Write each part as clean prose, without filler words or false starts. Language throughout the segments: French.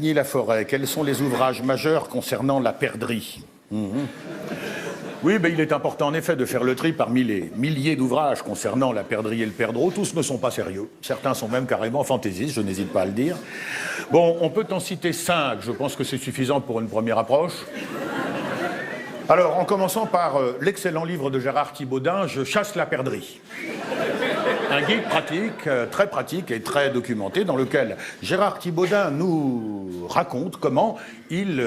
Laforêt, quels sont les ouvrages majeurs concernant la perdrix? Oui, ben, il est important en effet de faire le tri parmi les milliers d'ouvrages concernant la perdrix et le perdreau. Tous ne sont pas sérieux. Certains sont même carrément fantaisistes, je n'hésite pas à le dire. Bon, on peut en citer 5, je pense que c'est suffisant pour une première approche. Alors, en commençant par l'excellent livre de Gérard Thibaudein, Je chasse la perdrix. Un guide pratique, très pratique et très documenté, dans lequel Gérard Thibaudein nous raconte comment il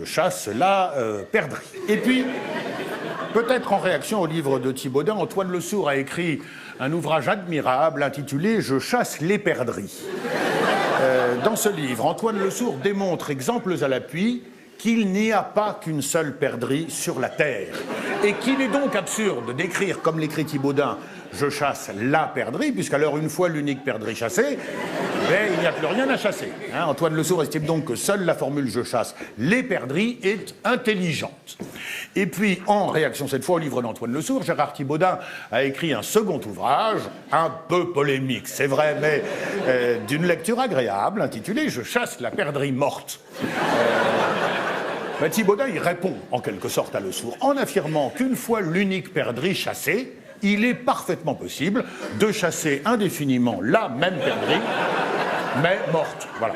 chasse la perdrix. Et puis, peut-être en réaction au livre de Thibaudein, Antoine Le Sourd a écrit un ouvrage admirable intitulé « Je chasse les perdrix ». Dans ce livre, Antoine Le Sourd démontre, exemples à l'appui, qu'il n'y a pas qu'une seule perdrix sur la Terre. Et qu'il est donc absurde d'écrire, comme l'écrit Thibaudein, je chasse la perdrix, puisqu'alors une fois l'unique perdrix chassée, ben, il n'y a plus rien à chasser. Hein, Antoine Le Sourd estime donc que seule la formule je chasse les perdrix est intelligente. Et puis, en réaction cette fois au livre d'Antoine Le Sourd, Gérard Thibaudein a écrit un second ouvrage, un peu polémique, c'est vrai, mais d'une lecture agréable, intitulé Je chasse la perdrix morte. Ben, Thibaudein y répond en quelque sorte à Le Sourd, en affirmant qu'une fois l'unique perdrix chassée, il est parfaitement possible de chasser indéfiniment la même perdrix, mais morte. Voilà.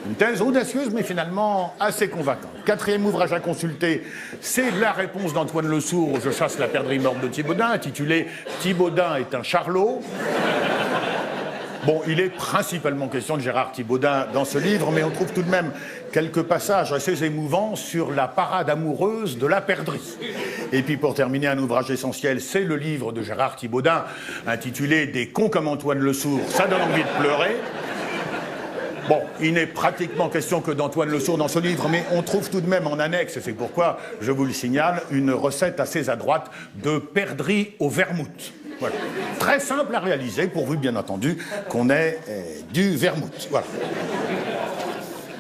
Une thèse audacieuse, mais finalement assez convaincante. Quatrième ouvrage à consulter, c'est la réponse d'Antoine Le Sourd au Je chasse la perdrix morte de Thibaudein, intitulé Thibaudein est un charlot. Bon, il est principalement question de Gérard Thibaudein dans ce livre, mais on trouve tout de même quelques passages assez émouvants sur la parade amoureuse de la perdrix. Et puis pour terminer, un ouvrage essentiel, c'est le livre de Gérard Thibaudein, intitulé Des cons comme Antoine Le Sourd, ça donne envie de pleurer. Bon, il n'est pratiquement question que d'Antoine Le Sourd dans ce livre, mais on trouve tout de même en annexe, et c'est pourquoi je vous le signale, une recette assez adroite de perdrix au vermouth. Voilà. Très simple à réaliser, pourvu bien entendu qu'on ait du vermouth. Voilà.